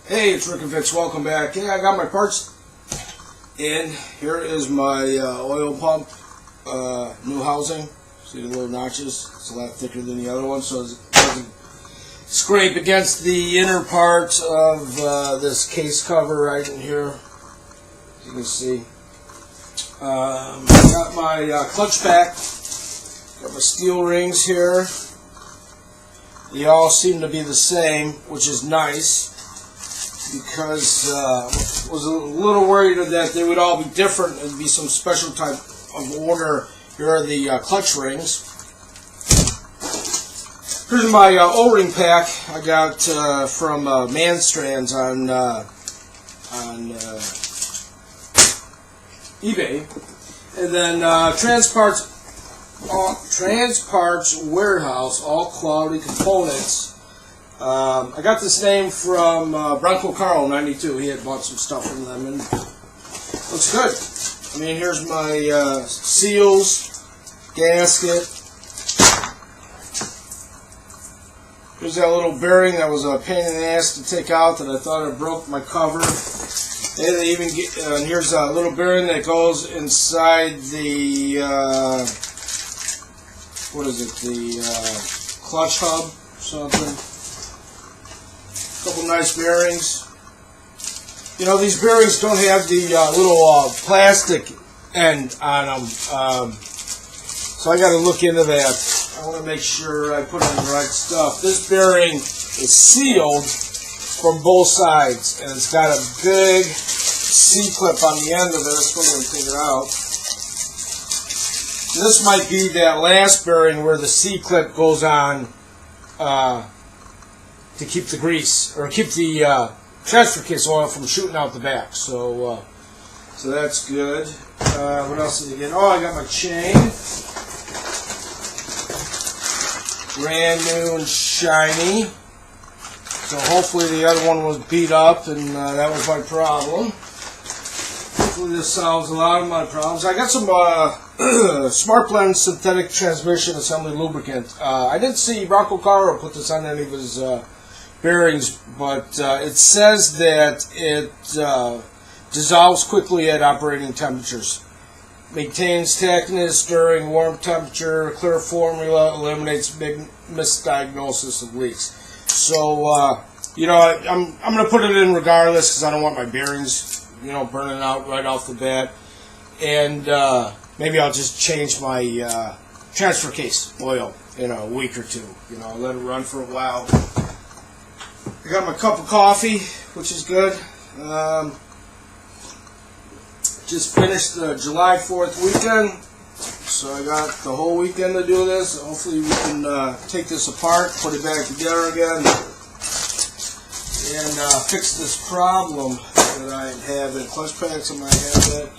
Hey, it's Rickafix. Welcome back. Hey, I got my parts in. Here is my oil pump, new housing. See the little notches? It's a lot thicker than the other one, so it doesn't scrape against the inner part of this case cover right in here. As you can see. Got my clutch pack. Got my steel rings here. They all seem to be the same, which is nice, because I was a little worried that they would all be different and be some special type of order. Here are the clutch rings. Here's my O-ring pack I got from Manstrands on eBay, and then Transparts Warehouse, all quality components. I got this name from Bronco Carl 92. He had bought some stuff from them, and looks good. I mean, here's my seals, gasket. Here's that little bearing that was a pain in the ass to take out that I thought it broke my cover. And they even get, and here's a little bearing that goes inside the what is it? The clutch hub or something. Couple nice bearings. You know, these bearings don't have the little plastic end on them, so I got to look into that. I want to make sure I put in the right stuff. This bearing is sealed from both sides, and it's got a big C-clip on the end of this. We're going to take it out. This might be that last bearing where the C-clip goes on to keep the grease, or keep the transfer case oil from shooting out the back. So that's good. What else did I get? Oh, I got my chain. Brand new and shiny. So hopefully the other one was beat up, and that was my problem. Hopefully this solves a lot of my problems. I got some Smart Blend synthetic transmission assembly lubricant. I didn't see Bronco Carl put this on any of his bearings, but it says that it dissolves quickly at operating temperatures. Maintains tackness during warm temperature. Clear formula eliminates big misdiagnosis of leaks. So you know, I'm going to put it in regardless because I don't want my bearings, you know, burning out right off the bat. And maybe I'll just change my transfer case oil in a week or two. You know, let it run for a while. I got my cup of coffee, which is good. Just finished the July 4th weekend, so I got the whole weekend to do this. Hopefully we can take this apart, put it back together again, and fix this problem that I have in clutch packs. I might have that.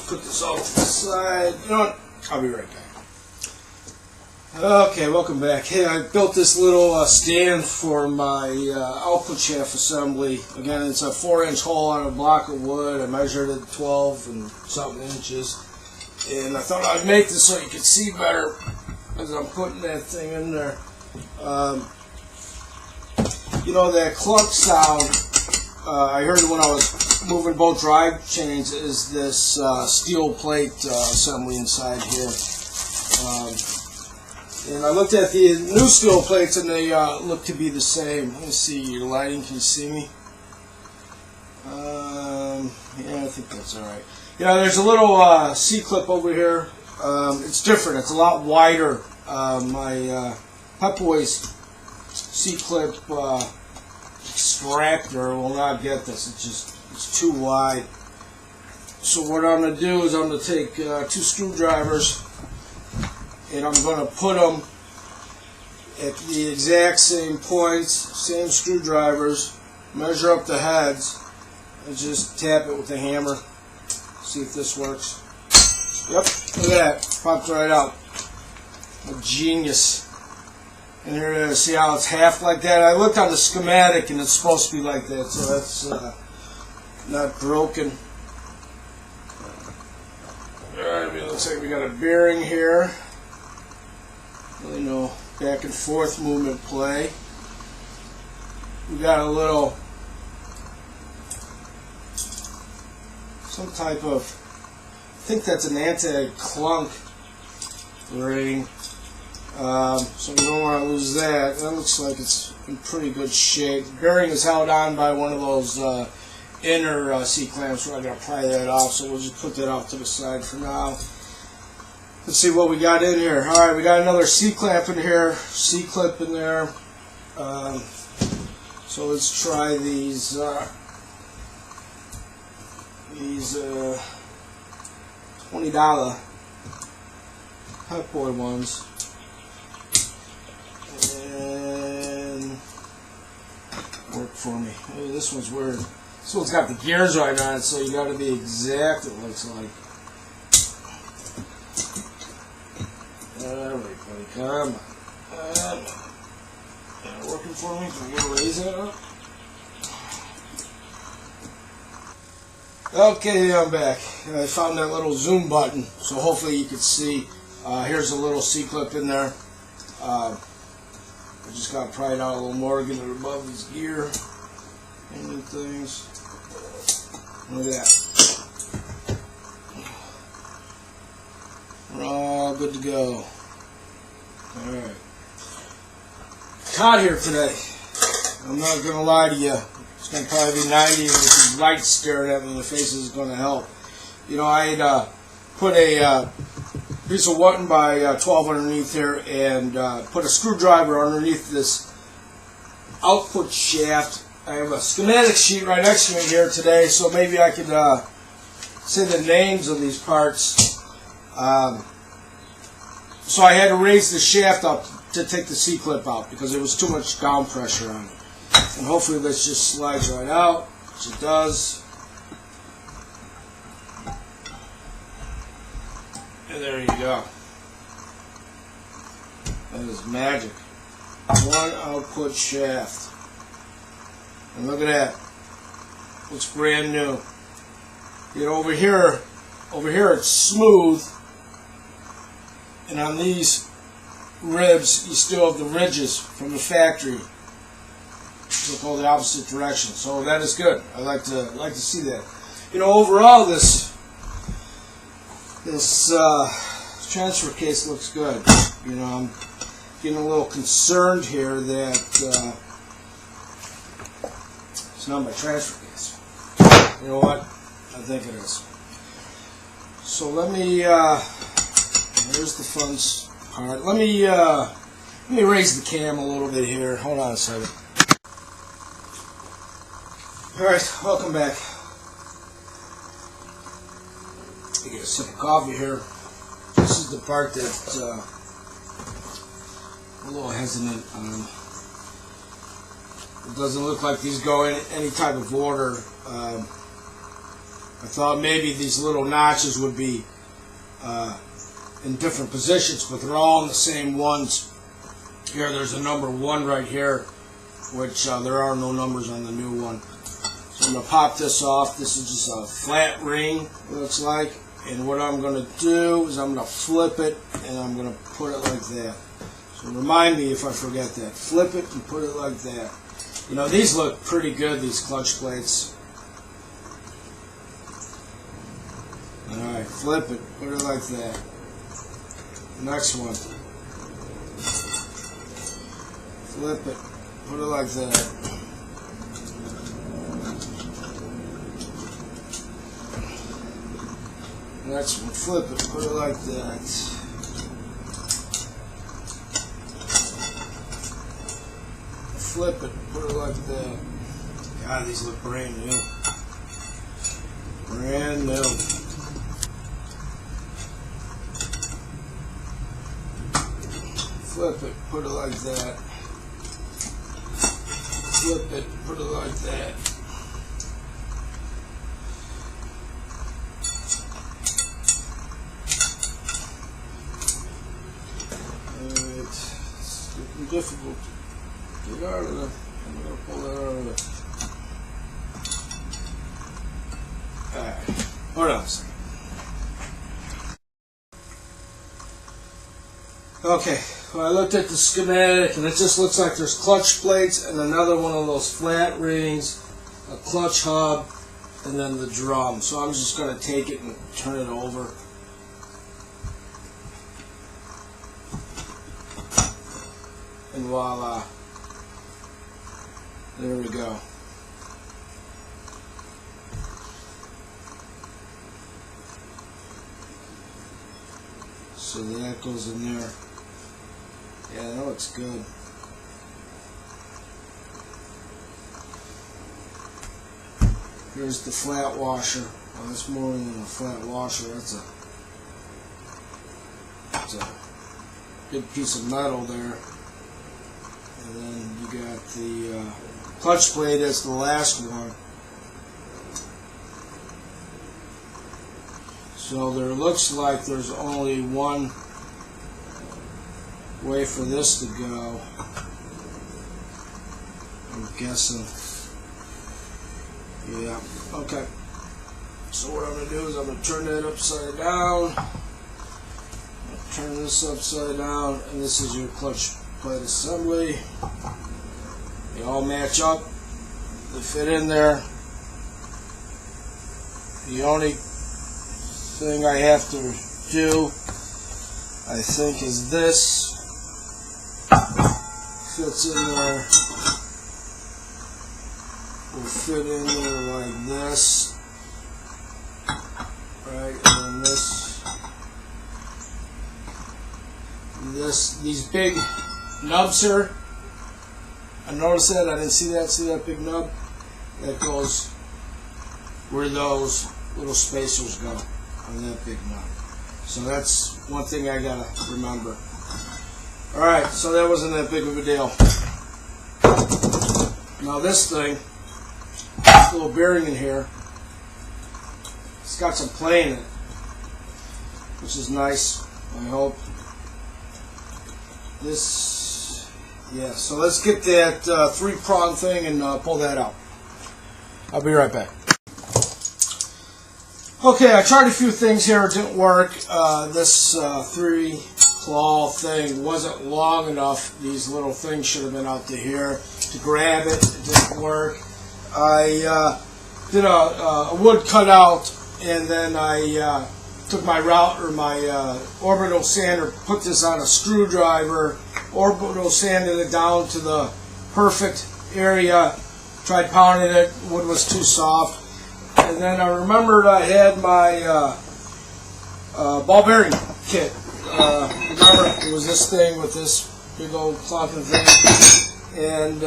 Put this all to the side. You know what? I'll be right back. Okay, welcome back. Hey, I built this little stand for my output shaft assembly. Again, it's a 4-inch hole on a block of wood. I measured it 12 and something inches. And I thought I'd make this so you could see better as I'm putting that thing in there. You know, that clunk sound, I heard it when I was moving both drive chains, is this steel plate assembly inside here. And I looked at the new steel plates, and they look to be the same. Let me see your lighting. Can you see me? Yeah, I think that's all right. Yeah, there's a little C-clip over here. It's different. It's a lot wider. My Pep Boys C-clip extractor will not get this. It's too wide. So what I'm going to do is I'm going to take 2 screwdrivers, and I'm going to put them at the exact same points, same screwdrivers, measure up the heads, and just tap it with the hammer. See if this works. Yep, look at that. Popped right out. A genius. And here it is. See how it's half like that? I looked on the schematic, and it's supposed to be like that, so that's not broken. Alright, it looks like we got a bearing here. You know, back and forth movement play. We got a little some type of, I think that's an anti-clunk ring. So we don't want to lose that. That looks like it's in pretty good shape. The bearing is held on by one of those inner C-clamps, so I got to pry that off, so we'll just put that off to the side for now. Let's see what we got in here. Alright, we got another C-clamp in here, C-clip in there. So let's try these $20 Pep Boy ones. And work for me. Oh, this one's weird. This one's got the gears right on it, so you got to be exact, it looks like. Alright, buddy, come on. Working for me? Can I get a raise that up? Okay, I'm back. I found that little zoom button, so hopefully you can see. Here's a little C-clip in there. I just got to pry it out a little more, get it above these gear and things. Look at that. We're all good to go. Alright. Hot here today. I'm not going to lie to you. It's going to probably be 90 with these lights staring at me in the face is going to help. You know, I had put a piece of 1 by 12 underneath here and put a screwdriver underneath this output shaft. I have a schematic sheet right next to me here today, so maybe I could say the names of these parts. So I had to raise the shaft up to take the C-clip out because there was too much down pressure on it. And hopefully this just slides right out, which it does. And there you go. That is magic. 1 output shaft. And look at that. Looks brand new. You know, over here it's smooth. And on these ribs, you still have the ridges from the factory. Look all the opposite direction. So that is good. I like to see that. You know, overall this transfer case looks good. You know, I'm getting a little concerned here that it's not my transfer case. You know what? I think it is. So let me. There's the fun part. Let me raise the cam a little bit here. Hold on a second. Alright, welcome back. I get a sip of coffee here. This is the part that I'm a little hesitant on. It doesn't look like these go in any type of order. I thought maybe these little notches would be in different positions, but they're all in the same ones. Here, there's a number 1 right here, which there are no numbers on the new one. So I'm going to pop this off. This is just a flat ring, it looks like. And what I'm going to do is I'm going to flip it, and I'm going to put it like that. So remind me if I forget that. Flip it and put it like that. You know, these look pretty good, these clutch plates. Alright, flip it, put it like that. Next one. Flip it, put it like that. Next one, flip it, put it like that. Flip it, put it like that. God, these look brand new. Brand new. Flip it, put it like that. Flip it, put it like that. Alright, it's getting difficult to get out of there. I'm going to pull that out of there. Alright, hold on a second. Okay, well, I looked at the schematic and it just looks like there's clutch plates and another one of those flat rings, a clutch hub, and then the drum. So I'm just going to take it and turn it over. And voila. There we go. So that goes in there. Yeah, that looks good. Here's the flat washer. Well, that's more than a flat washer. That's a big piece of metal there. And then you got the clutch plate as the last one. So there looks like there's only one way for this to go. I'm guessing. Yeah, okay. So what I'm going to do is I'm going to turn that upside down. Turn this upside down, and this is your clutch plate assembly. They all match up. They fit in there. The only thing I have to do, I think, is this. Fits in there. Will fit in there like this. Right, and then these big nubs here. I noticed that. I didn't see that. See that big nub? That goes where those little spacers go on that big nub. So that's one thing I gotta remember. Alright, so that wasn't that big of a deal. Now this thing, this little bearing in here, it's got some play in it, which is nice, I hope. This, yeah, so let's get that 3-prong thing and pull that out. I'll be right back. Okay, I tried a few things here, it didn't work. This 3-claw thing wasn't long enough. These little things should have been out to here to grab it. It didn't work. I did a wood cutout, and then I took my orbital sander, put this on a screwdriver, orbital sanded it down to the perfect area, tried pounding it, wood was too soft. And then I remembered I had my ball bearing kit. Remember, it was this thing with this big old clunking thing, and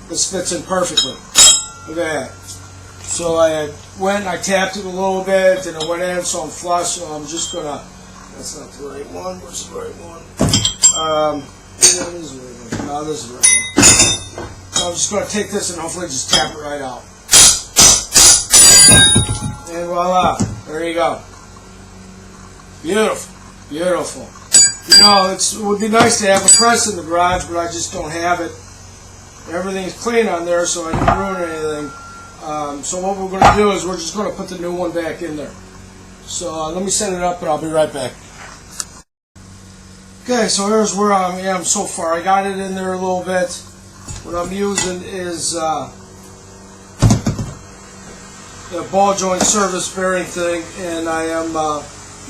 this fits in perfectly. Look at that. So I went and I tapped it a little bit, and it went in, so I'm flush. So I'm just gonna. That's not the right one. Where's the right one? This is the right one. No, this is the right one. So I'm just gonna take this and hopefully just tap it right out. And voila, there you go. Beautiful, beautiful. You know, it would be nice to have a press in the garage, but I just don't have it. Everything's clean on there, so I didn't ruin anything. So what we're going to do is we're just going to put the new one back in there. So let me set it up, and I'll be right back. Okay, so here's where I am so far. I got it in there a little bit. What I'm using is the ball joint service bearing thing, and I am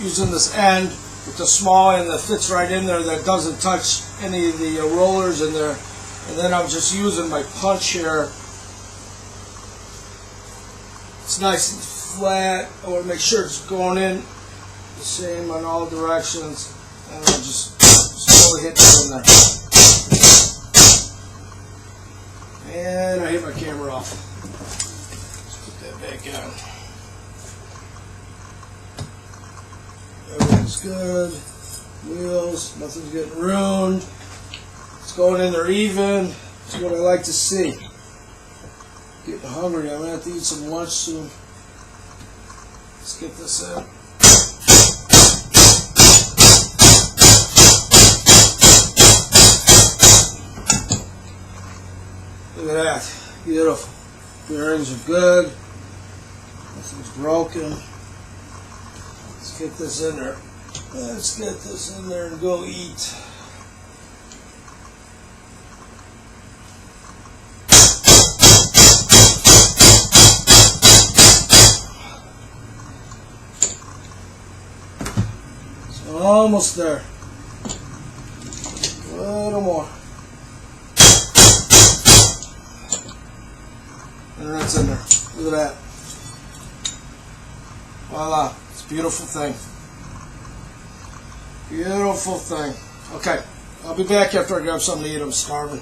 using this end with the small end that fits right in there that doesn't touch any of the rollers in there. And then I'm just using my punch here. It's nice and flat. I want to make sure it's going in the same on all directions, and I'll just slowly hit it in there. And I hit my camera off. Back on. Everything's good. Wheels, nothing's getting ruined. It's going in there even. That's what I like to see. Getting hungry. I'm gonna have to eat some lunch soon. Let's get this in. Look at that. Beautiful. Bearings are good. Nothing's broken. Let's get this in there. Let's get this in there and go eat. Almost there. A little more. And that's in there. Look at that. Voila. It's a beautiful thing. Beautiful thing. Okay. I'll be back after I grab something to eat. I'm starving.